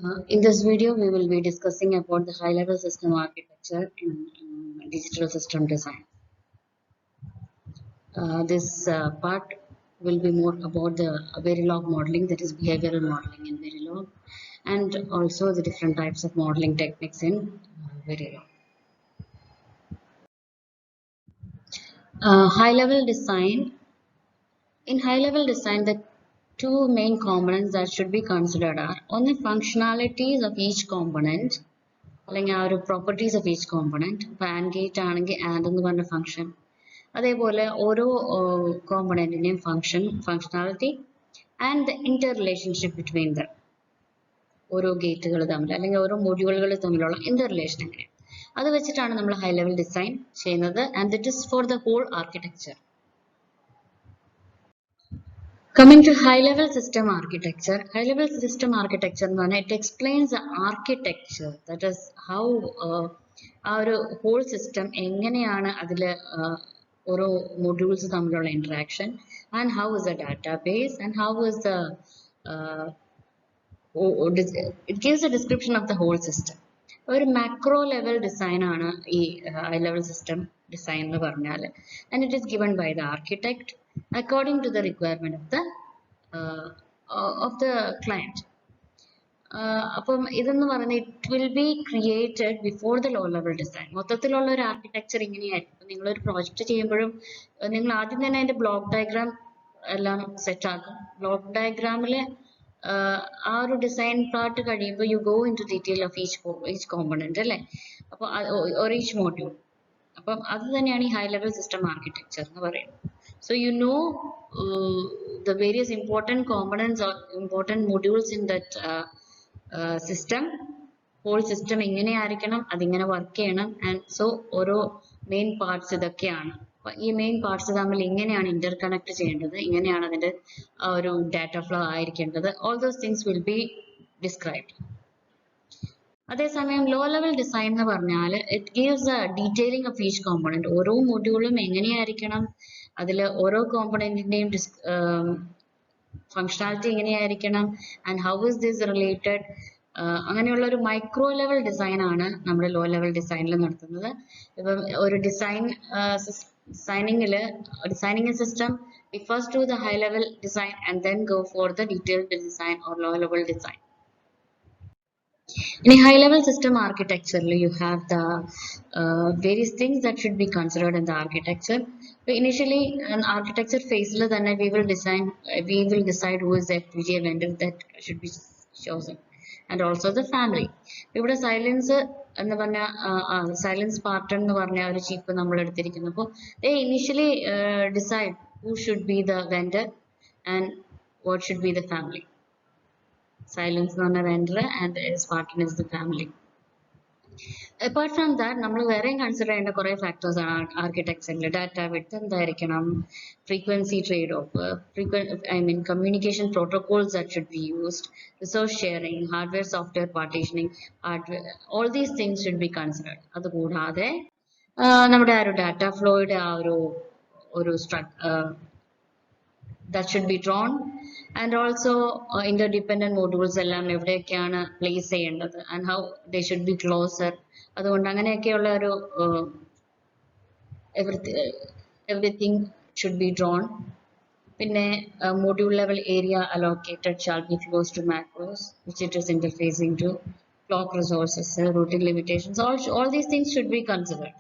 In this video, we will be discussing about the high-level system architecture in digital system design. This part will be more about the Verilog modeling, that is behavioral modeling in Verilog, and also the different types of modeling techniques in Verilog. High-level design. In high-level design, the two main components that should be considered are on the functionalities of each component. അല്ലെങ്കിൽ ആ ഒരു properties of each component. ഇപ്പോൾ and gate ആണെങ്കിൽ and എന്ന് പറഞ്ഞ function, അതേപോലെ ഓരോ കോമ്പണൻറ്റിൻ്റെയും functionality and the inter relationship between the ഓരോ ഗേറ്റുകൾ തമ്മിൽ അല്ലെങ്കിൽ ഓരോ മൊഡ്യൂളുകൾ തമ്മിലുള്ള ഇൻ്റർ റിലേഷൻ എങ്ങനെയാണ്, അത് വെച്ചിട്ടാണ് നമ്മൾ ഹൈ ലെവൽ ഡിസൈൻ ചെയ്യുന്നത്. And that is for the whole architecture. Coming to high-level system architecture, high-level system architecture എന്ന് പറഞ്ഞാൽ it explains the architecture, that is how ആ ഒരു whole system എങ്ങനെയാണ് അതിൽ ഓരോ modules തമ്മിലുള്ള interaction, and how is the database, and how is the it gives a description of the whole system. ഒരു macro level design ആണ് ഈ high-level system design എന്ന് പറഞ്ഞാൽ, and it is given by the architect according to the requirement of the client. അപ്പം ഇതെന്ന് പറയുന്നത് it will be created before the low level design. മൊത്തത്തിലുള്ള ഒരു ആർക്കിടെക്ചർ ഇങ്ങനെയായിരിക്കും. നിങ്ങളൊരു പ്രോജക്റ്റ് ചെയ്യുമ്പോഴും നിങ്ങൾ ആദ്യം തന്നെ അതിൻ്റെ ബ്ലോക്ക് ഡയഗ്രാം എല്ലാം സെറ്റ് ആക്കും. ബ്ലോക്ക് ഡയഗ്രാമിൽ ആ ഒരു ഡിസൈൻ പാർട്ട് കഴിയുമ്പോൾ you go into detail of each component അല്ലേ, അപ്പോൾ ഓർ ഈച്ച് മോഡ്യൂൾ. അപ്പം അത് തന്നെയാണ് ഈ ഹൈ ലെവൽ സിസ്റ്റം ആർക്കിടെക്ചർ എന്ന് പറയുന്നത്. So you know the various important components or important modules in that system. Whole system എങ്ങനെ ആയിരിക്കണം, അതിങ്ങനെ വർക്ക് ചെയ്യണം. ആൻഡ് സോ ഓരോ മെയിൻ പാർട്സ് ഇതൊക്കെയാണ്. അപ്പോൾ ഈ മെയിൻ പാർട്സ് തമ്മിൽ എങ്ങനെയാണ് ഇന്റർ കണക്ട് ചെയ്യേണ്ടത്, ഇങ്ങനെയാണ് അതിൻ്റെ ഒരു ഡാറ്റ ഫ്ലോ ആയിരിക്കേണ്ടത്. All those things will be described. അതേസമയം ലോ ലെവൽ ഡിസൈൻ എന്ന് പറഞ്ഞാൽ it gives a detailing of each component. ഓരോ മൊഡ്യൂളും എങ്ങനെയായിരിക്കണം, അതിൽ ഓരോ കോമ്പണൻറ്റിൻ്റെയും ഫങ്ഷണാലിറ്റി എങ്ങനെയായിരിക്കണം, and how is this related, അങ്ങനെയുള്ള ഒരു മൈക്രോ ലെവൽ ഡിസൈൻ ആണ് നമ്മുടെ ലോ ലെവൽ ഡിസൈനിൽ നടത്തുന്നത്. ഇപ്പം ഒരു designing system refers to the high level design and then go for the detailed design or low level design. In a high-level system architecture, you have the various things that should be considered in the architecture. So initially, an architecture phase, then we will decide who is the FPGA vendor that should be chosen, and also the family. ഇവിടെ silence എന്ന് പറഞ്ഞ silence പാർട്ടൺ എന്ന് പറഞ്ഞ ഒരു ചീപ്പ് നമ്മൾ എടുത്തിരിക്കുന്നു. അപ്പോൾ they initially decide who should be the vendor and what should be the family. Silence on a vendor and Spartan is the family. Apart from that, നമ്മൾ വേറെയും കൺസിഡർ ചെയ്യേണ്ട കുറേ ഫാക്ടേഴ്സ് ആണ് ആർക്കിടെക്ചറിൽ. ഡാറ്റ വിഡ്ത്ത് എന്തായിരിക്കണം, frequency trade off, communication protocols that should be used, resource sharing, hardware software partitioning, all these things should be considered. അതുകൂടാതെ നമ്മുടെ ആ ഒരു ഡാറ്റ ഫ്ലോയുടെ ആ ഒരു that should be drawn, and also interdependent modules എല്ലാം എവിടെയൊക്കെയാണ് പ്ലേസ് ചെയ്യേണ്ടത്, and how they should be closer. അതുകൊണ്ട് അങ്ങനെയൊക്കെയുള്ള ഒരു everything should be drawn. പിന്നെ module level area allocated shall be close to macros which it is interfacing to, clock resources, routing limitations, all these things should be considered.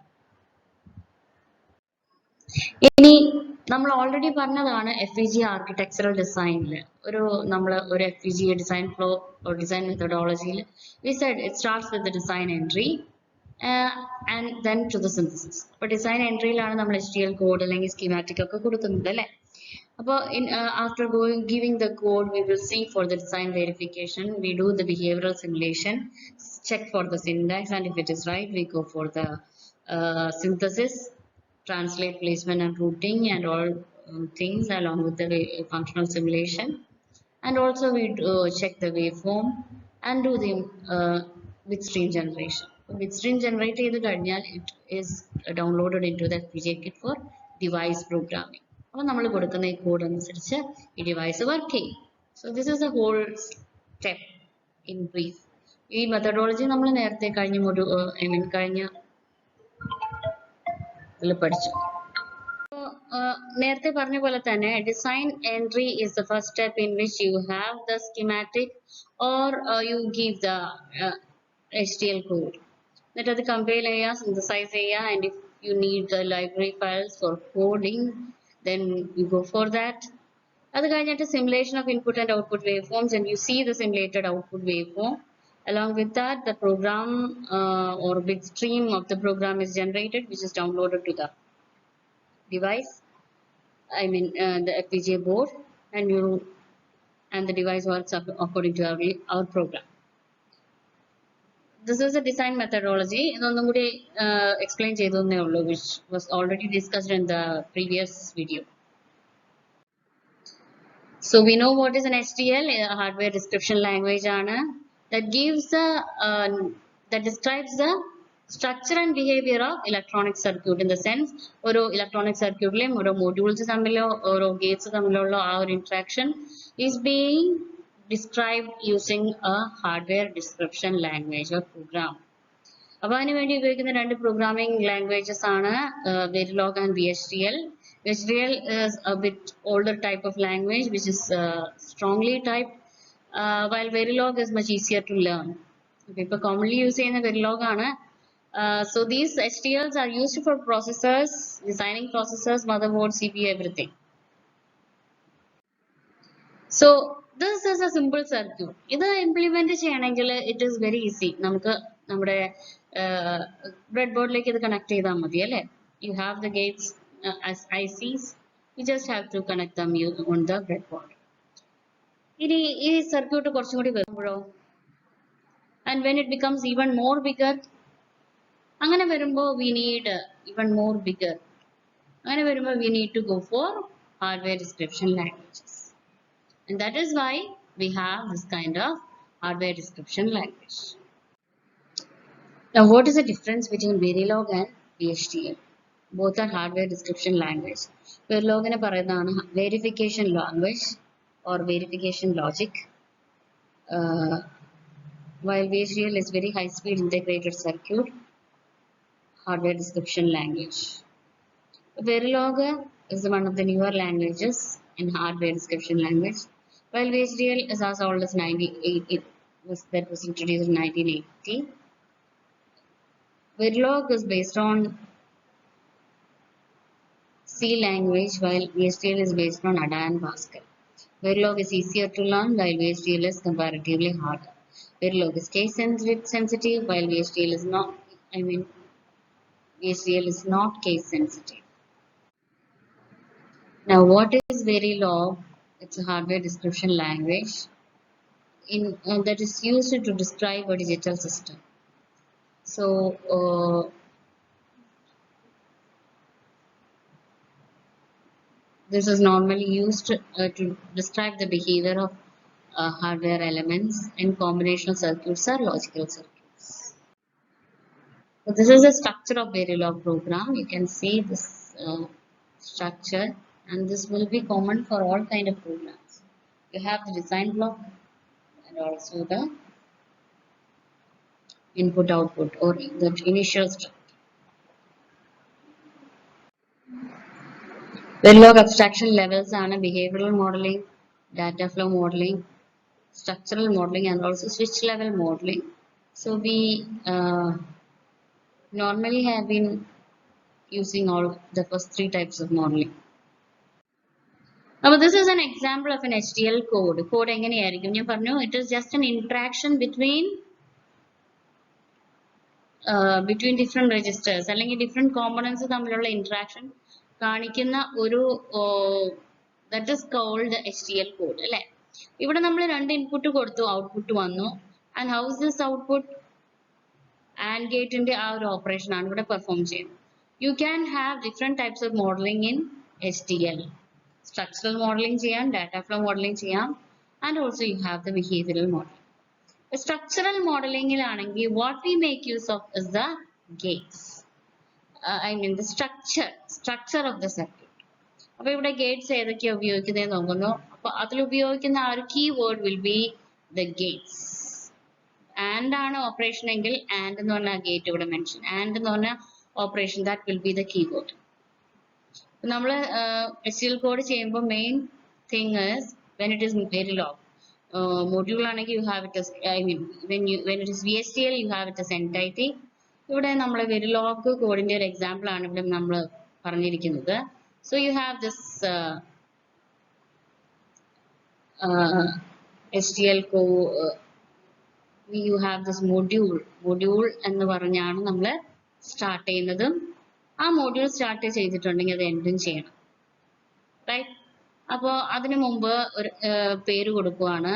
ഇനി നമ്മൾ already പറഞ്ഞതാണ് FPGA architectural ഡിസൈനിൽ നമ്മൾ ഒരു FPGA design flow design മെത്തഡോളജിയിൽ we said it starts with the design entry and then to the synthesis. അപ്പോൾ design എൻട്രിയിലാണ് നമ്മൾ HDL code അല്ലെങ്കിൽ സ്കീമാറ്റിക് ഒക്കെ കൊടുക്കുന്നത് അല്ലേ. അപ്പോൾ after giving the code, we will see for the design verification, we do the behavioral simulation, check for the syntax, and if it is right, we go for the synthesis, translate placement and routing and all things along with the functional simulation, and also we check the waveform and do the bitstream generation. Bitstream generate ചെയ്ത് കഴിഞ്ഞാൽ it is downloaded into the FPGA kit for device programming. അപ്പോൾ നമ്മൾ കൊടുക്കുന്ന ഈ code അനുസരിച്ച് ഈ device work ചെയ്യും. So this is the whole step in brief. ഈ മെത്തഡോളജി നമ്മൾ നേരത്തെ കഴിഞ്ഞ കഴിഞ്ഞ ഇതിൽ പഠിച്ചു. നേരത്തെ പറഞ്ഞ പോലെ തന്നെ design entry is the first step in which you have the schematic or you give the HDL code. എന്നിട്ട് അത് കമ്പൈൽ ചെയ്യുക, സിന്തസൈസ് ചെയ്യുക, and if you need the library files for coding, then you go for that. അത് കഴിഞ്ഞിട്ട് simulation of input and output waveforms, and you see the simulated output waveform. Along with that, the program or bit stream of the program is generated, which is downloaded to the device. I mean the FPGA board, and the device works according to our program. This is a design methodology. ഇതൊന്നും കൂടി explain ചെയ്തേ ഉള്ളൂ, which was already discussed in the previous video. So we know what is an HDL, a hardware description language that gives that describes the structure and behavior of electronic circuit, in the sense ഒരു electronic circuit ലെ ഓരോ modules തമ്മിലോ ഓരോ gates തമ്മിലുള്ള ആ ഒരു interaction is being described using a hardware description language or program. അപ്പോൾ അതിനു വേണ്ടി ഉപയോഗിക്കുന്ന രണ്ട് പ്രോഗ്രാമിംഗ് ലാംഗ്വേജസ് ആണ് Verilog and VHDL. VHDL is a bit older type of language which is strongly typed, while Verilog is much easier to learn. ഇപ്പോൾ commonly use ചെയ്യുന്ന Verilog ആണ്. So these HDLs are used for processors, designing processors, motherboard, CPU, everything. So this is a simple circuit. ഇത് implement ചെയ്യണമെങ്കിൽ it is very easy. നമുക്ക് നമ്മുടെ breadboard ലേക്ക് ഇത് connect ചെയ്താൽ മതി അല്ലേ? You have the gates as ICs. You just have to connect them on the breadboard. ഇനി ഈ circuit കുറച്ചും കൂടി വരുമ്പോഴോ, and when it becomes even more bigger, അങ്ങനെ വരുമ്പോൾ we need even more bigger. അങ്ങനെ വരുമ്പോൾ we need to go for hardware description languages. And that is why we have this kind of hardware description language. Now, what is the difference between Verilog and VHDL? Both are hardware description language. Verilog നെ പറയുന്നതാണ് verification language or verification logic, while VHDL is very high speed integrated circuit hardware description language. Verilog is one of the newer languages in hardware description language, while VHDL is as old as 1980. That was introduced in 1980. Verilog is based on C language, while VHDL is based on Ada and Pascal. Verilog is easier to learn, while VHDL is comparatively harder. Verilog is case sensitive, while VHDL is not. VHDL is not case sensitive. Now, what is Verilog? It's a hardware description language that is used to describe a digital system. So, this is normally used to describe the behavior of hardware elements in combinational circuits or logical circuits. So, this is the structure of Verilog program. You can see this structure, and this will be common for all kind of programs. You have the design block and also the input output or the initial structure. Verilog abstraction levels are behavioral modeling, data flow modeling, structural modeling, and also switch level modeling. So we normally have been using all the first three types of modeling. Now this is an example of an HDL code. Code എങ്ങനെയായിരിക്കും ഞാൻ പറഞ്ഞു, it is just an interaction between different registers അല്ലെങ്കിൽ different components തമ്മിലുള്ള interaction കാണിക്കുന്ന ഒരു that is called HDL code അല്ലേ? ഇവിടെ നമ്മൾ രണ്ട് ഇൻപുട്ട് കൊടുത്തു, ഔട്ട്പുട്ട് വന്നു, and how is this output? AND ഗേറ്റിന്റെ ആ ഒരു ഓപ്പറേഷൻ ആണ് ഇവിടെ പെർഫോം ചെയ്യുന്നത്. You can have different types of modeling in HDL. Structural modeling ചെയ്യാം, data flow modeling ചെയ്യാം, and also you have the behavioral modeling. The structural modeling ആണെങ്കിൽ what we make use of is the gates. The structure of the circuit. അപ്പോൾ ഇവിടെ Gates ഏതൊക്കെയാണ് ഉപയോഗിക്കുന്നത് നോക്കുന്നു. അപ്പോൾ അതിൽ ഉപയോഗിക്കുന്ന ആ ഒരു keyword will be the gates. and ആണ് operation എങ്കിൽ and എന്ന് പറഞ്ഞ gate ഇവിടെ mention, and എന്ന് പറഞ്ഞ operation, that will be the keyword. നമ്മൾ HDL code ചെയ്യുമ്പോൾ main thing is when it is Verilog. Module ആണെങ്കിൽ you have it as, I mean when it is VHDL you have it as entity. ഇവിടെ നമ്മൾ Verilog കോഡിന്റെ ഒരു example ആണ് ഇവിടെ നമ്മൾ പറഞ്ഞിരിക്കുന്നത്. So you have this HDL code, you have this module എന്ന് പറഞ്ഞാണ് നമ്മൾ സ്റ്റാർട്ട് ചെയ്യുന്നതും ആ മോഡ്യൂൾ സ്റ്റാർട്ട് ചെയ്തിട്ടുണ്ടെങ്കിൽ അത് എൻഡും ചെയ്യണം, റൈറ്റ്? അപ്പോൾ അതിനു മുമ്പ് ഒരു പേര് കൊടുക്കുവാണ്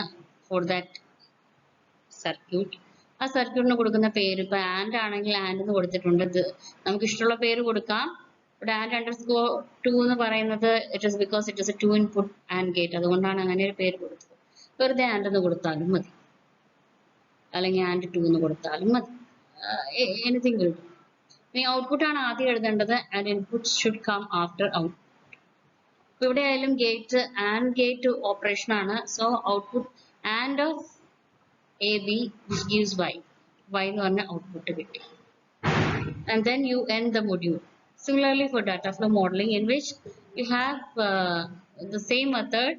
ഫോർ ദാറ്റ് സർക്യൂട്ട്. ആ സർക്യൂട്ടിന് കൊടുക്കുന്ന പേര് ഇപ്പൊ ആൻഡ് ആണെങ്കിൽ ആൻഡ് എന്ന് കൊടുത്തിട്ടുണ്ട്. നമുക്ക് ഇഷ്ടമുള്ള പേര് കൊടുക്കാം. ഇവിടെ ആൻഡ് അണ്ടർസ്കോർ 2 എന്ന് പറയുന്നത് it is because it is A 2 input and gate, അതുകൊണ്ടാണ് അങ്ങനെ ഒരു പേര് കൊടുത്തത്. വെറുതെ ആൻഡ് എന്ന് കൊടുത്താലും മതി, അല്ലെങ്കിൽ ആൻഡ് 2 എന്ന് കൊടുത്താലും മതി, എനിത്തിങ് വിൽ ഡു. ഇനി ഔട്ട്പുട്ട് ആണ് ആദ്യം എഴുതേണ്ടത്, and input should come after output. ഇപ്പൊ ഇവിടെ ആയാലും ഗേറ്റ് ആൻഡ് ഗേറ്റ് ഓപ്പറേഷൻ ആണ്. So output and of AB which gives Y എന്ന് പറഞ്ഞ ഔട്ട്പുട്ട് കിട്ടി. And then you end the module. Similarly for data flow modeling, in which you have the same method.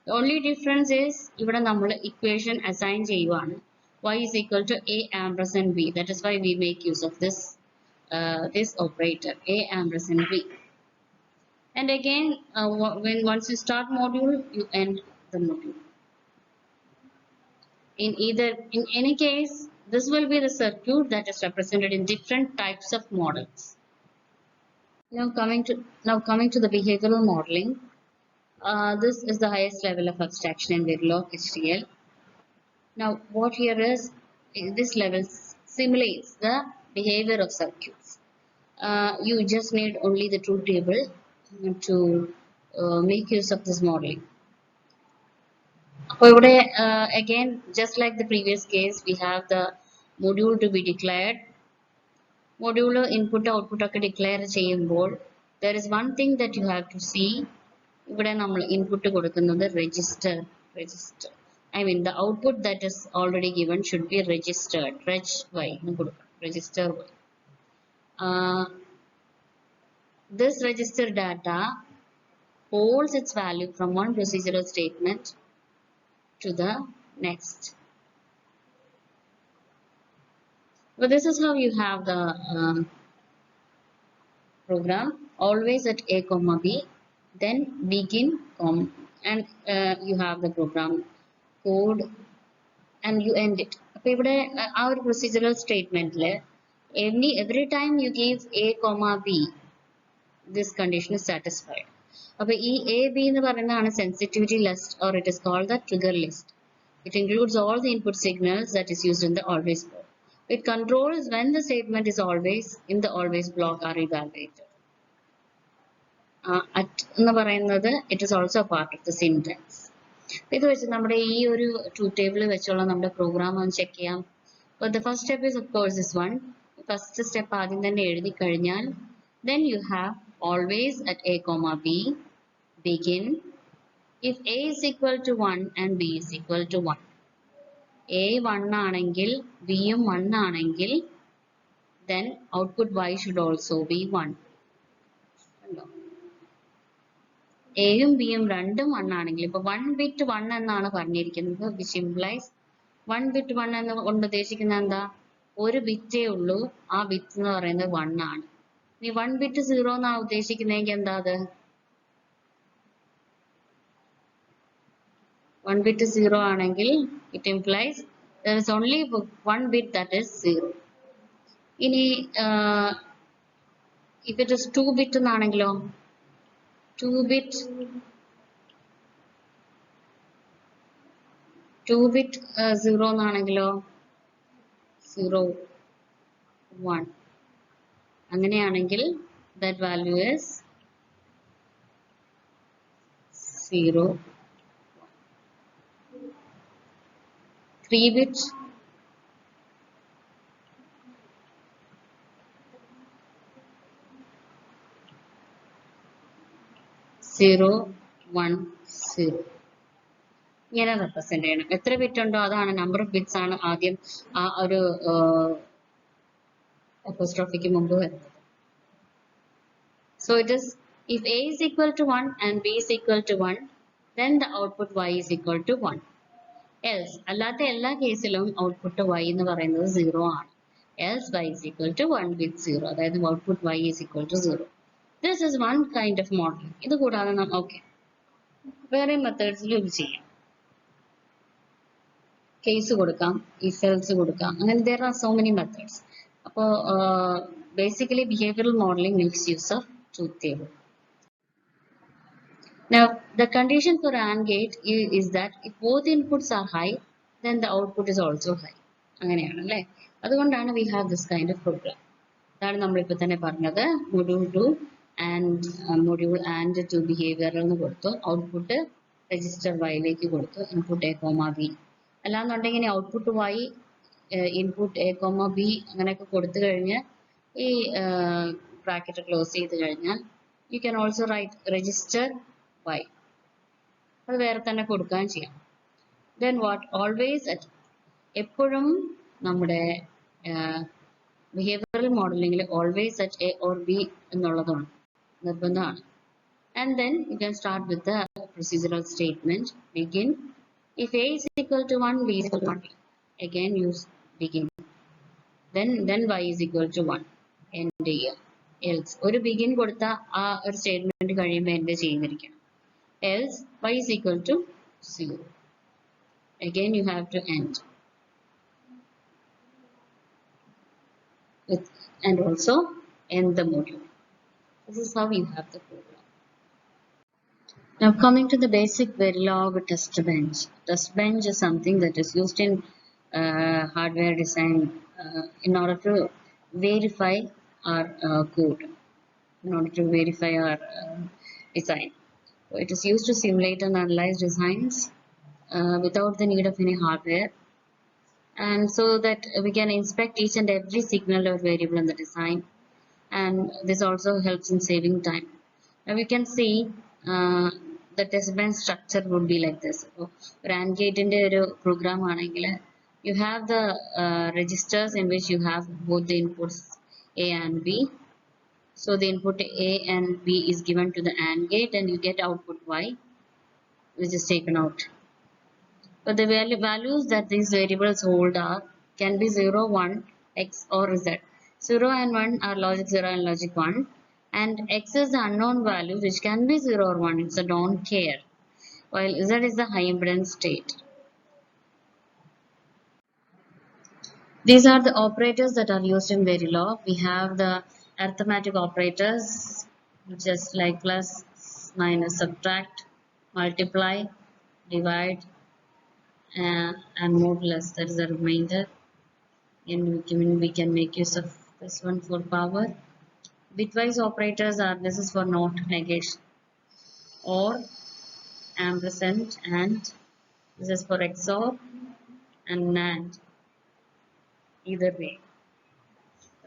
The only difference is ഇവിടെ നമ്മൾ equation assign ചെയ്യുവാണ്. Y is equal to A ampersand B. That is why we make use of this operator A ampersand B. And again once you start module you end the module. In any case, this will be the circuit that is represented in different types of models. Now coming to the behavioral modeling, this is the highest level of abstraction in Verilog HDL. Now what here is, this level simulates the behavior of circuits. You just need only the truth table to make use of this modeling. Again, just like the previous case, we have the module to be declared. Module input output ഒക്കെ declare ചെയ്യുമ്പോൾ there is one thing that you have to see. ഇവിടെ നമ്മൾ input കൊടുക്കുന്നത് register. I mean the output that is already given should be registered. Reg y എന്ന് കൊടുക്കണം, register y. This register data holds its value from one procedural statement to the next. But this is how you have the program, always at A comma B, then begin and you have the program code and you end it. Our procedural statement every time you give A comma B, this condition is satisfied. A B എന്ന് പറയുന്നതാണ് sensitivity list, or it is called the trigger list. It includes all the input signals that is used in the always block. It controls when the statement is always in the always block are evaluated. At എന്ന് പറയുന്നത് it is also a part of the syntax. ഇത് വെച്ച് നമ്മുടെ ഈ ഒരു truth table വെച്ചുള്ള നമ്മുടെ programme ഒന്ന് ചെക്ക് ചെയ്യാം. But the first step is of course this one. First step ആദ്യം തന്നെ എഴുതി കഴിഞ്ഞാൽ then you have always at A comma B begin if A is equal to 1 and B is equal to 1. A 1 ആണെങ്കിൽ B യും 1 ആണെങ്കിൽ then output Y should also be 1. A യും B യും രണ്ടും 1 ആണെങ്കിൽ ഇപ്പൊ 1 bit 1 എന്നാണ് പറഞ്ഞിരിക്കുന്നത്, which implies 1 bit 1 എന്ന് കൊണ്ട് ഉദ്ദേശിക്കുന്നത് എന്താ, ഒരു ബിറ്റേ ഉള്ളൂ, ആ ബിറ്റ് എന്ന് പറയുന്നത് 1 ആണ്. ഇനി 1 bit 0 എന്നാണ് ഉദ്ദേശിക്കുന്നതെങ്കിൽ എന്താ, അത് 1 bit 0 ആണെങ്കിൽ it implies there is only 1 bit that is 0. ഇനി if it is 2 bit എന്നാണെങ്കിലോ 2 bit 0 എന്നാണെങ്കിലോ 0 1 അങ്ങനെയാണെങ്കിൽ that value is 0 3 bit 0 1 0. ഇങ്ങനെ റെപ്രസെന്റ് ചെയ്യണം. എത്ര ബിറ്റ് ഉണ്ടോ അതാണ് നമ്പർ ഓഫ് ബിറ്റ്സ് ആണ് ആദ്യം ആ ഒരു അപ്പോസ്ട്രോഫിക്ക് മുമ്പ് വരുന്നത്. So it is if A is equal to 1 and B is equal to 1, then the output Y is equal to 1. Else അല്ലാത്ത എല്ലാ കേസിലും ഔട്ട്പുട്ട് Y എന്ന് പറയുന്നത് 0 ആണ്. Else Y is equal to 1 with 0. അതായത് output Y is equal to 0. This is one kind of modeling. ഇത് കൂടാതെ okay വേറെ മെത്തേഡ്സിൽ ഇത് ചെയ്യാം. കേസ് കൊടുക്കാം, if else കൊടുക്കാം, അങ്ങനെ there are so many methods. അപ്പോൾ basically behavioral modeling makes use of truth table. Now the condition for AND gate is that if both inputs are high, then the output is also high. അങ്ങനെയാണ് അല്ലേ? അതുകൊണ്ടാണ് we have this kind of program. അതാണ് നമ്മളിപ്പോൾ തന്നെ പറഞ്ഞത് module 2 and module and 2 behavioral എന്ന് കൊടുത്തു, output register വൈയിലേക്ക് കൊടുത്തു, ഇൻപുട്ട് എ കോമ ബി. അല്ലാന്നുണ്ടെങ്കിൽ output Y input A comma B അങ്ങനെയൊക്കെ കൊടുത്തു കഴിഞ്ഞ് ഈ ബ്രാക്കറ്റ് ക്ലോസ് ചെയ്ത് കഴിഞ്ഞാൽ you can also write register Y, അത് വേറെ തന്നെ കൊടുക്കുകയും ചെയ്യാം. ദെൻ വാട്ട് ഓൾവേസ് എപ്പോഴും നമ്മുടെ ബിഹേവിയറൽ മോഡലിംഗിൽ always at a or b എന്നുള്ളതാണ് നിർബന്ധമാണ്. And then you can start with the procedural statement. Begin. If A is equal to 1, B is equal to 1. Again use begin. Then Y is equal to 1. End here. Else ഒരു begin കൊടുത്ത ആ ഒരു statement കഴിയുമ്പോൾ end ചെയ്തിരിക്കണം. Else Y is equal to 0. Again you have to end. And also end the module. This is how you have the program. Now coming to the basic Verilog test bench. Test bench is something that is used in hardware design in order to verify our code, in order to verify our design. So it is used to simulate and analyze designs without the need of any hardware, and so that we can inspect each and every signal or variable in the design, and this also helps in saving time. Now we can see the test bench structure would be like this. So AND gate in the program you have the registers in which you have both the inputs A and B. So the input A and B is given to the AND gate and you get output Y, which is taken out. But the values that these variables hold are can be 0, 1, X or Z. 0 and 1 are logic 0 and logic 1. And X is the unknown value which can be 0 or 1, it's a don't care, while Z is the high impedance state. These are the operators that are used in Verilog. We have the arithmetic operators just like plus, minus, subtract, multiply, divide, and modulus, that is the remainder. And we can make use of this one for power. Bitwise operators are, this is for not, negation, or, ampersand, and this is for XOR and NAND. Either way.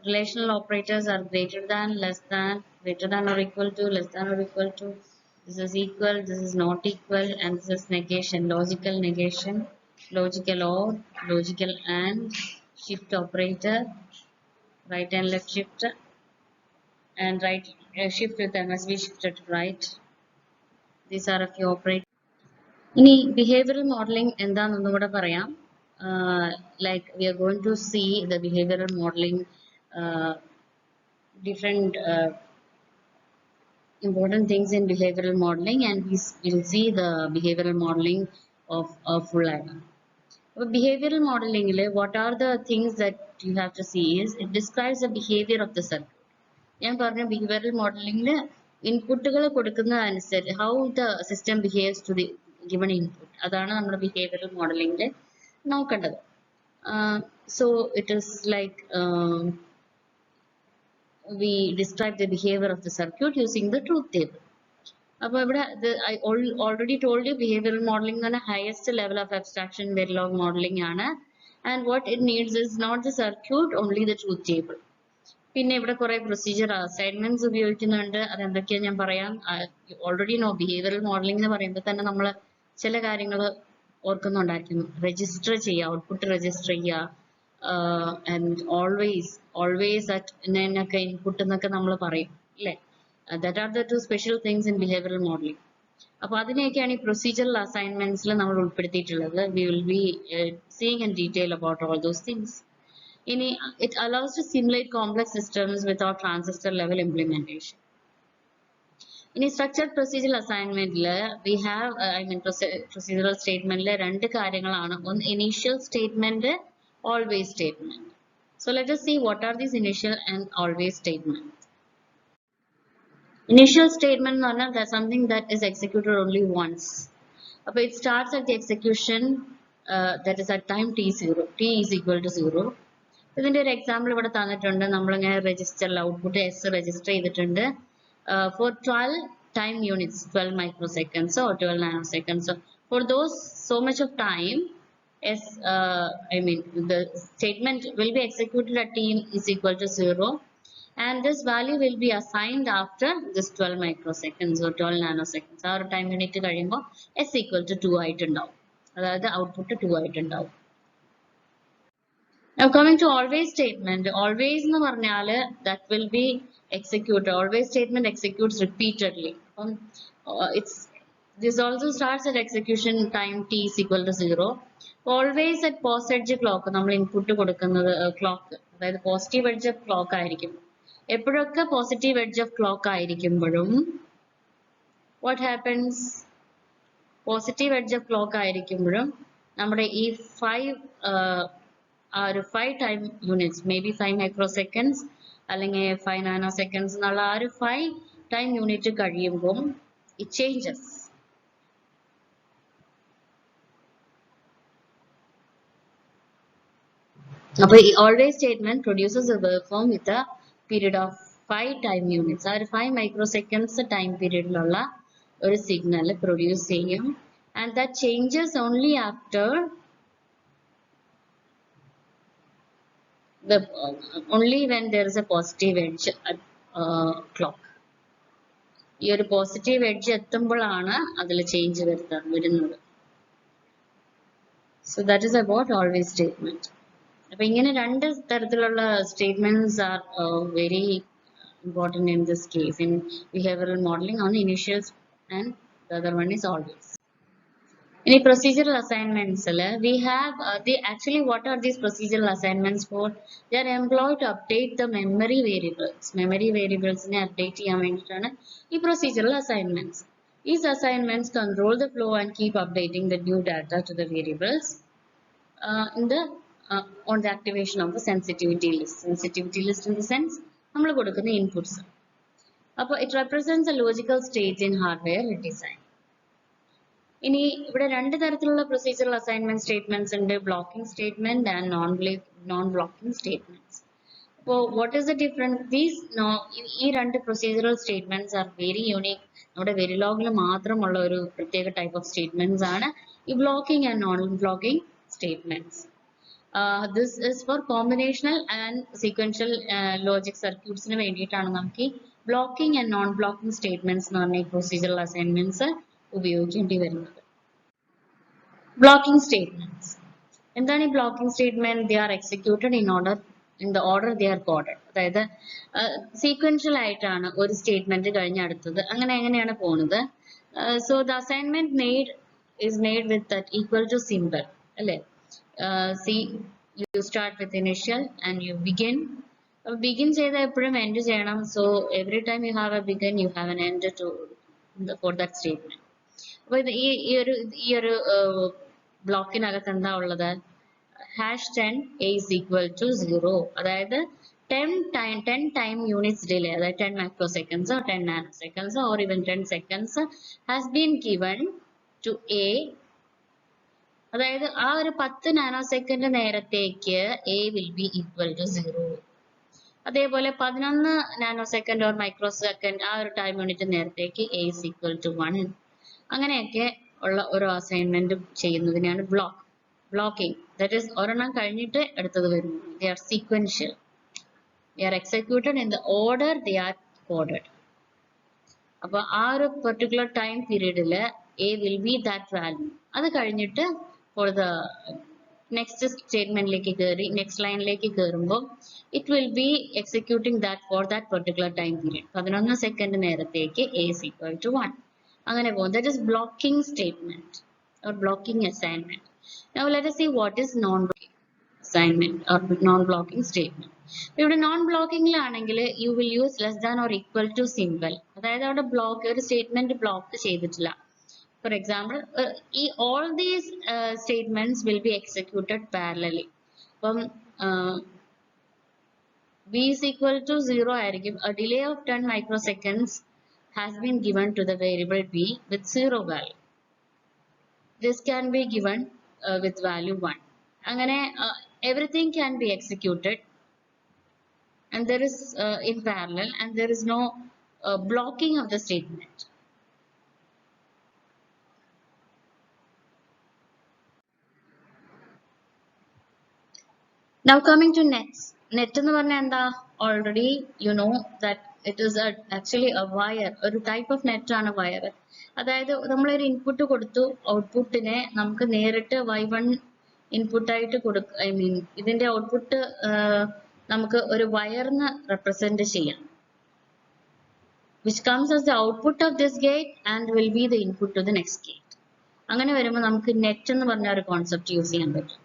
Relational operators are greater than, less than, greater than or equal to, less than or equal to. This is equal, this is not equal, and this is negation, logical negation, logical or, logical and, shift operator, right and left shift, and right shift with MSB shifted to right. These are a few operators. ഇനി behavioral modeling എന്താണെന്ന് കൂടെ പറയാം. Like we are going to see the behavioral modeling, different important things in behavioral modeling, and we will see the behavioral modeling of full item. Behavioral modeling, what are the things that you have to see is it describes the behavior of the circuit. ഞാൻ പറഞ്ഞ behavioral modeling ഇൻപുട്ടുകൾ കൊടുക്കുന്നതനുസരിച്ച് how the system behaves to the given input, അതാണ് നമ്മുടെ behavioral modeling നോക്കേണ്ടത്. So it is like we describe the behavior of the circuit using the truth table. I already told you behavioral modeling is the highest level of abstraction Verilog modeling ആണ്, and what it needs is not the circuit, only the truth table. പിന്നെ ഇവിടെ കുറെ procedure assignments ഉപയോഗിക്കുന്നുണ്ട്, അതെന്തൊക്കെയാ ഞാൻ പറയാം. Already know behavioural modelling എന്ന് പറയുമ്പോൾ തന്നെ നമ്മൾ ചില കാര്യങ്ങൾ ഓർക്കുന്നുണ്ടായിരിക്കും. രജിസ്റ്റർ ചെയ്യുക, ഔട്ട്പുട്ട് രജിസ്റ്റർ ചെയ്യുക, ആൻഡ് ഓൾവേസ് അറ്റ് എന്നൊക്കെ ഇൻപുട്ട് എന്നൊക്കെ നമ്മൾ പറയും അല്ലേ. That are the two special things in behavioural modelling. അപ്പോൾ അതിനെയൊക്കെയാണ് ഈ പ്രൊസീജിയറൽ അസൈൻമെന്റ്സിൽ നമ്മൾ ഉൾപ്പെടുത്തിയിട്ടുള്ളത്. We will be seeing in detail about all those things. ഇനി it allows to simulate complex systems without transistor level implementation. ഇനി സ്ട്രക്ചർഡ് പ്രൊസീജിയറൽ അസൈൻമെന്റിൽ we have procedural സ്റ്റേറ്റ്മെന്റിൽ രണ്ട് കാര്യങ്ങളാണ്. ഒന്ന് initial statement, always statement. So let us see what are these initial and always statement. Initial statement എന്ന് പറഞ്ഞാൽ that's something that is executed only once. അപ്പോൾ it starts at the execution that is at time t0, t is equal to 0. ഇതിന്റെ ഒരു example ഇവിടെ തന്നിട്ടുണ്ട്. നമ്മളിങ്ങനെ രജിസ്റ്ററിൽ output S register ചെയ്തിട്ടുണ്ട് for 12 time units, 12 microseconds or 12 nanoseconds. So for those so much of time, as the statement will be executed at t is equal to 0, and this value will be assigned after this 12 microseconds or 12 nanoseconds. Our time unit കഴിയുമ്പോൾ s equal to 2 ആയിട്ടുണ്ടാവും. അതായത് output 2 ആയിട്ടുണ്ടാവും. Now coming to always statement, always എന്ന് പറഞ്ഞാൽ that will be executed. Always statement executes repeatedly. This also starts at execution time t is equal to 0. Always at post edge clock നമ്മൾ input കൊടുക്കുന്നത് clock, അതായത് positive edge of clock ആയിരിക്കും. എപ്പോഴൊക്കെ positive edge of clock ആയിരിക്കുമ്പോഴും what happens, positive edge of clock ആയിരിക്കുമ്പോഴും നമ്മുടെ ഈ 5 time units, may be 5 microseconds അല്ലെങ്കിൽ 5 നാനോ സെക്കൻഡ്സ് എന്നുള്ള ആ ഒരു 5 ടൈം യൂണിറ്റ് കഴിയുമ്പോൾ ഇറ്റ് ചേഞ്ചസ്. അപ്പോൾ ഈ always statement produces a wave form with a period of 5 time units. ആ ഒരു 5 മൈക്രോസെക്കൻഡ്സ് ടൈം പീരീഡിലുള്ള ഒരു സിഗ്നൽ പ്രൊഡ്യൂസ് ചെയ്യും. And that changes only after only when there is a positive edge at clock. ഈ ഒരു positive edge എത്തുമ്പോഴാണ് അതിൽ change വരുന്നത്. So that is about always statement. അപ്പൊ ഇങ്ങനെ രണ്ട് തരത്തിലുള്ള statements are very important in this case in behavioural modelling. on initials and the other one is always. In procedural assignments, we have actually what are these procedural assignments for? They are employed to update the memory variables. Memory variables ne update cheyan venditana ee procedural assignments. These assignments control the flow and keep updating the new data to the variables on the activation of the sensitivity list. Sensitivity list in the sense nammal kodukkunna inputs. Appo it represents a logical state in hardware design. ഇനി ഇവിടെ രണ്ട് തരത്തിലുള്ള procedural assignment statements ഉണ്ട്, blocking statement and non blocking statements. അപ്പോൾ what is the difference? ഈ രണ്ട് procedural statements are very unique. നമ്മുടെ വെരിലോഗിൽ മാത്രമുള്ള ഒരു പ്രത്യേക ടൈപ്പ് ഓഫ് സ്റ്റേറ്റ്മെന്റ്സ് ആണ് ഈ blocking and non blocking statements. This is for combinational and sequential logic സർക്യൂട്ട്സിന് വേണ്ടിയിട്ടാണ് നമുക്ക് ഈ blocking and non blocking statements എന്ന് പറഞ്ഞ ഈ പ്രൊസീജിയറൽ അസൈൻമെന്റ്സ് ഉപയോഗിക്കേണ്ടി വരുന്നത്. ബ്ലോക്കിംഗ് സ്റ്റേറ്റ്മെന്റ്സ് എന്താണ്? ഈ blocking statement they are executed in the order they are coded. അതായത് സീക്വൻഷ്യൽ ആയിട്ടാണ് ഒരു സ്റ്റേറ്റ്മെന്റ് കഴിഞ്ഞ അടുത്തത്, എങ്ങനെയാണ് പോകുന്നത്. So the assignment is made with that equal to symbol അല്ലേ. See, you start with initial and you begin ചെയ്ത എപ്പോഴും end ചെയ്യണം. So every time you have a begin you have an end for that statement. അപ്പോൾ ഈ ഒരു ബ്ലോക്കിനകത്ത് എന്താ ഉള്ളത്? #10 a is equal to 0, അതായത് 10 time units delay, അതായത് 10 microseconds or 10 nanoseconds or even 10 seconds has been given to a. അതായത് ആ ഒരു 10 നാനോസെക്കൻഡ് നേരത്തേക്ക് a will be equal to 0. അതേപോലെ 11 നാനോസെക്കൻഡ് ഓർ മൈക്രോസെക്കൻഡ് ആ ഒരു ടൈം യൂണിറ്റ് നേരത്തേക്ക് a is equal to 1. അങ്ങനെയൊക്കെ ഉള്ള ഒരു അസൈൻമെന്റ് ചെയ്യുന്നതിനാണ് ബ്ലോക്കിംഗ്. ദാറ്റ് ഈസ് ഒരെണ്ണം കഴിഞ്ഞിട്ട് അടുത്തത് വരുന്നു. They are sequential, they are executed in the order they are coded. അപ്പൊ ആ ഒരു പെർട്ടിക്കുലർ ടൈം പീരീഡിൽ a will be that value. അത് കഴിഞ്ഞിട്ട് for the next statement next line it will be executing that for that particular time period. 11 second നേരത്തേക്ക് a is equal to 1. അങ്ങനെ പോകും. That is blocking statement or blocking assignment. Now let us see what is non-blocking assignment or non-blocking statement. ഇവിടെ non ബ്ലോക്കിംഗിലാണെങ്കിൽ you will use less than or equal to symbol. അതായത് അവിടെ ഒരു statement block ചെയ്തിട്ടില്ല. For example, all these statements will be executed parallelly. V is equal to 0 ആയിരിക്കും. A delay of 10 microseconds has been given to the variable b with 0 value. This can be given with value 1. അങ്ങനെ everything can be executed and there is in parallel and there is no blocking of the statement. Now coming to nets. Net എന്ന് പറഞ്ഞാൽ എന്താ? Already you know that it is actually a wire. ഒരു type of net ആണ് wire. അതായത് നമ്മളൊരു input കൊടുത്തു, ഔട്ട്പുട്ടിനെ നമുക്ക് നേരിട്ട് y1 ഇൻപുട്ട് ആയിട്ട് ഇതിന്റെ ഔട്ട്പുട്ട് നമുക്ക് ഒരു വയറിന് റെപ്രസെന്റ് ചെയ്യാം, which comes as the output of this gate and will be the input to the next gate. അങ്ങനെ വരുമ്പോൾ നമുക്ക് നെറ്റ് എന്ന് പറഞ്ഞ ഒരു കോൺസെപ്റ്റ് യൂസ് ചെയ്യാൻ പറ്റും.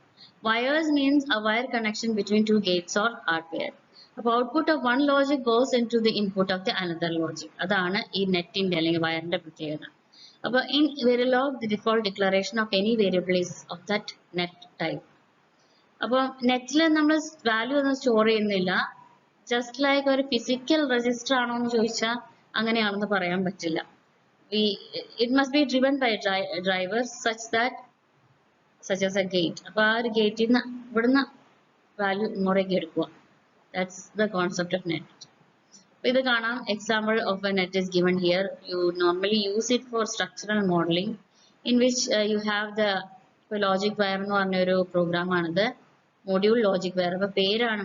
Wires means a wire connection between two gates or hardware. അപ്പോൾ output of one logic goes into the input of the another logic. അതാണ് ഈ നെറ്റിന്റെ അല്ലെങ്കിൽ വയറിന്റെ പ്രത്യേകത. അപ്പോൾ in Verilog, the default declaration of any variable is of that net type. അപ്പോൾ നെറ്റിൽ നമ്മൾ വാല്യൂ ഒന്നും സ്റ്റോർ ചെയ്യുന്നില്ല. ജസ്റ്റ് ലൈക്ക് ഒരു ഫിസിക്കൽ രജിസ്റ്റർ ആണോ എന്ന് ചോദിച്ചാൽ അങ്ങനെയാണെന്ന് പറയാൻ പറ്റില്ല. It must be driven by drivers such as a gate. അപ്പോൾ ആ ഒരു ഗേറ്റിൽ നിന്ന് ഇവിടുന്ന് വാല്യൂ ഇങ്ങോട്ടേക്ക് എടുക്കുക. That's the concept of net. ഇത് കാണാം, example of a net is given here. You normally use it for structural modeling in which you have the logic wire എന്ന് പറഞ്ഞ ഒരു പ്രോഗ്രാം ആണിത്. Module logic wire. അപ്പോൾ പേരാണ്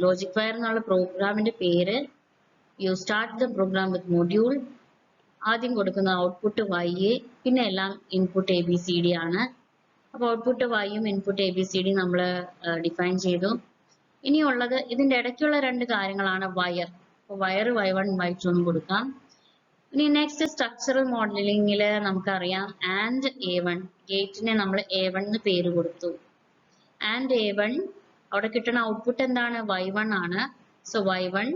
logic wire എന്നുള്ള പ്രോഗ്രാമിന്റെ പേര്. You start the program with module. ആദ്യം കൊടുക്കുന്ന ഔട്ട്പുട്ട് y, പിന്നെ എല്ലാം ഇൻപുട്ട് ABCD ആണ്. അപ്പോൾ ഔട്ട്പുട്ട് y-യും ഇൻപുട്ട് ABCD നമ്മൾ ഡിഫൈൻ ചെയ്തു. ഇനിയുള്ളത് ഇതിന്റെ ഇടയ്ക്കുള്ള രണ്ട് കാര്യങ്ങളാണ് വയർ. അപ്പോൾ വയർ y1 y2 എന്ന് കൊടുക്കാം. ഇനി നെക്സ്റ്റ് സ്ട്രക്ചറൽ മോഡലിംഗിൽ നമുക്കറിയാം ആൻഡ് a1 ഗേറ്റിനെ നമ്മൾ a1 എന്ന് പേര് കൊടുത്തു. ആൻഡ് a1 അവിടെ കിട്ടുന്ന ഔട്ട്പുട്ട് എന്താണ്? y1 ആണ്. So y1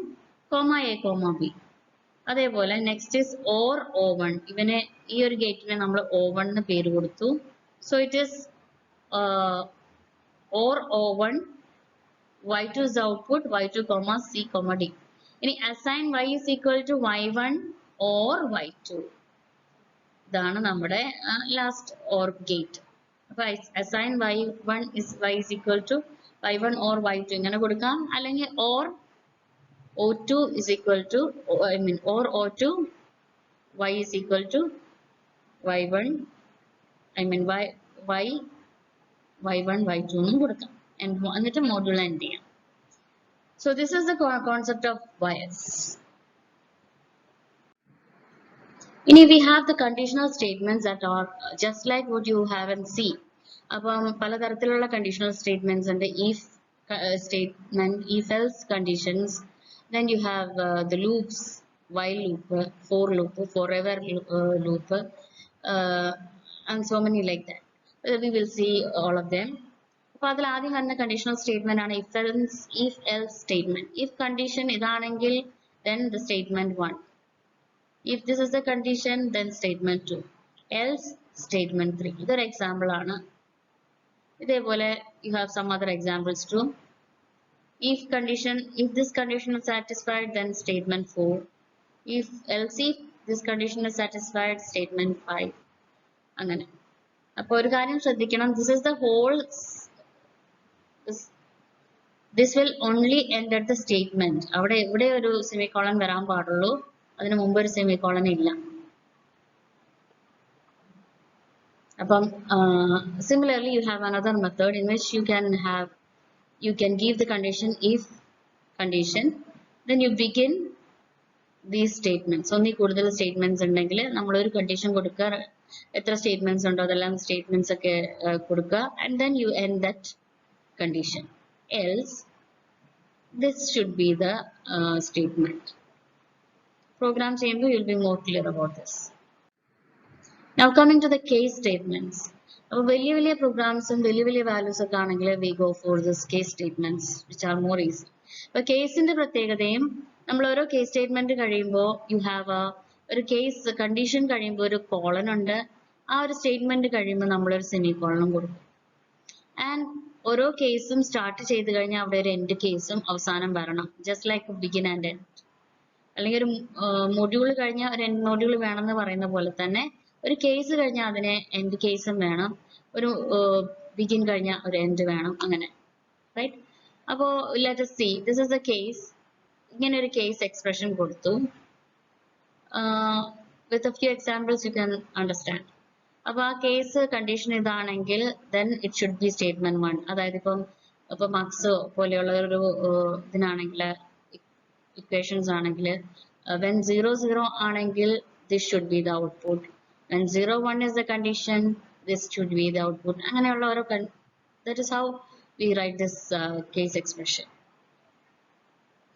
a b. അതേപോലെ നെക്സ്റ്റ് ഇസ് ഓർ o1. ഇവനെ ഈ ഒരു ഗേറ്റിനെ നമ്മൾ o1 എന്ന് പേര് കൊടുത്തു. So it is or o1, y2 is the output, y2 c d. ഇനി assign y is equal to y1 or y2. ഇതാണ് നമ്മുടെ ലാസ്റ്റ് ഓർ ഗേറ്റ്. അപ്പൊ assign y1 is y is equal to y1 or y2 ഇങ്ങനെ കൊടുക്കാം. അല്ലെങ്കിൽ or o2 is equal to or o2 y is equal to y1 y1 y2 എന്നും കൊടുക്കാം. എന്നിട്ട് module end ചെയ്യാം. So this is the concept of wires. ഇനി we have the conditional statements that are just like what you have in C. അപ്പം പലതരത്തിലുള്ള conditional statements ഉണ്ട്. If statement, if else conditions, then you have the loops, while loop, for loop, forever loop, and so many like that. We will see all of them. അപ്പോൾ അതിൽ ആദ്യം വരുന്ന conditional statement ആണ് if else statement. If condition ഇതാണെങ്കിൽ then the statement 1. If this is the condition then statement 2. Else statement 3. ഇതൊരു example ആണ്. ഇതേപോലെ you have some other examples too. If this condition is satisfied then statement 4. If else if this condition is satisfied statement 5. അങ്ങനെ. അപ്പോൾ ഒരു കാര്യം ശ്രദ്ധിക്കണം, this will only end at the statement. അവിടെ ഇവിടെ ഒരു സെമിക്കോളൻ വരാൻ പാടുള്ളൂ, അതിനു മുമ്പ് ഒരു സെമിക്കോളൻ ഇല്ല. അപ്പം similarly you have another method in which you can give the condition if condition, then you begin these statements. ഒന്നി കൂടുതൽ സ്റ്റേറ്റ്മെന്റ്സ് ഉണ്ടെങ്കിൽ നമ്മൾ ഒരു കണ്ടീഷൻ കൊടുക്കുക, എത്ര സ്റ്റേറ്റ്മെന്റ്സ് ഉണ്ടോ അതെല്ലാം സ്റ്റേറ്റ്മെന്റ്സ് ഒക്കെ കൊടുക്കുക, and then you end that condition. Else this should be the statement. Program ചെയ്യുമ്പോൾ you will be more clear about this. Now coming to the case statements. അപ്പോൾ വലിയ വലിയ പ്രോഗ്രാംസും വലിയ വലിയ വാല്യൂസ് ഒക്കെ ആണെങ്കിൽ we go for this case statements which are more easy. അപ്പോൾ കേസിന്റെ പ്രത്യേകതയും നമ്മൾ ഓരോ കേസ് സ്റ്റേറ്റ്മെന്റ് കഴിയുമ്പോൾ you have ഒരു കേസ് കണ്ടീഷൻ കഴിയുമ്പോൾ ഒരു കോളൻ ഉണ്ട്, ആ ഒരു സ്റ്റേറ്റ്മെന്റ് കഴിയുമ്പോൾ നമ്മൾ ഒരു സെമി കോളനും കൊടുക്കും. ആൻഡ് ഓരോ കേസും സ്റ്റാർട്ട് ചെയ്ത് കഴിഞ്ഞാൽ അവിടെ ഒരു എൻഡ് കേസും അവസാനം വരണം, just like begin and end. അല്ലെങ്കിൽ ഒരു മൊഡ്യൂൾ കഴിഞ്ഞാൽ ഒരു എൻഡ് മൊഡ്യൂൾ വേണമെന്ന് പറയുന്ന പോലെ തന്നെ ഒരു കേസ് കഴിഞ്ഞാൽ അതിന് എൻഡ് കേസും വേണം, ഒരു ബിഗിൻ കഴിഞ്ഞാൽ ഒരു എൻഡ് വേണം, അങ്ങനെ റൈറ്റ്. അപ്പോൾ let us see, this is a case. ഇങ്ങനെ ഒരു കേസ് എക്സ്പ്രഷൻ കൊടുത്തു. With a few examples you can understand. അപ്പോൾ ആ കേസ് കണ്ടീഷൻ ഇതാണെങ്കിൽ then it should be statement 1. അതായത് ഇപ്പം മാർക്സ് പോലെയുള്ള ഒരു ഇതിനാണെങ്കിൽ equations ആണെങ്കിൽ when 0 0 ആണെങ്കിൽ this should be the output, when 0 1 is the condition this should be the output. അങ്ങനെയുള്ള ഓരോ that is how we write this case expression,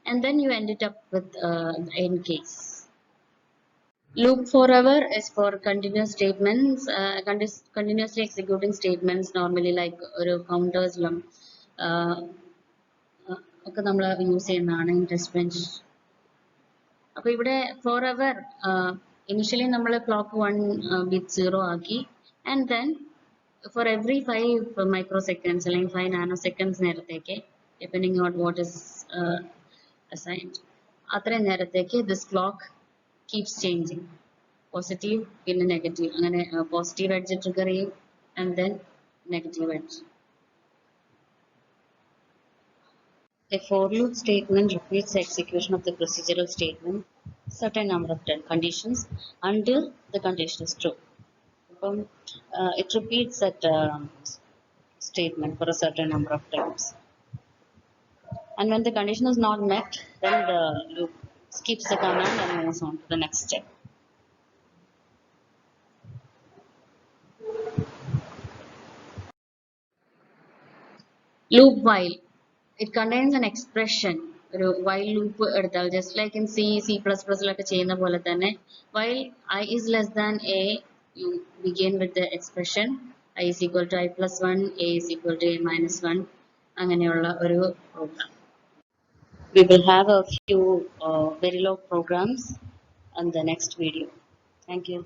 and then you end it up with end case. Loop forever is for continuous statements, continuously executing statements, normally like ഒരു കൗണ്ടേഴ്സിലും ഒക്കെ നമ്മൾ use ചെയ്യുന്നതാണ് in testbench. അപ്പോൾ ഇവിടെ forever initially നമ്മൾ clock 1 bit 0 ആക്കി, and then for every 5 microseconds അല്ലെങ്കിൽ 5 nanoseconds നേരത്തേക്ക്, depending on what is assigned, അത്രയും നേരത്തേക്ക് this clock keeps changing, positive പിന്നെ നെഗറ്റീവ്, അങ്ങനെ പോസിറ്റീവ് എഡ്ജ് ട്രിഗർ ചെയ്യും and then negative edge. A for loop statement repeats the execution of the procedural statement certain number of conditions until the condition is true. It repeats that statement for a certain number of times, and when the condition is not met, then the loop skips the command and moves on to the next step. Loop while, it contains an expression, ഒരു while loop എടുത്താൽ just like in C++ ലൊക്കെ ചെയ്യുന്ന പോലെ തന്നെ while I is less than a, you begin with the expression I is equal to I plus 1, a is equal to a minus 1, അങ്ങനെയുള്ള ഒരു program. We will have a few Verilog programs in the next video. Thank you.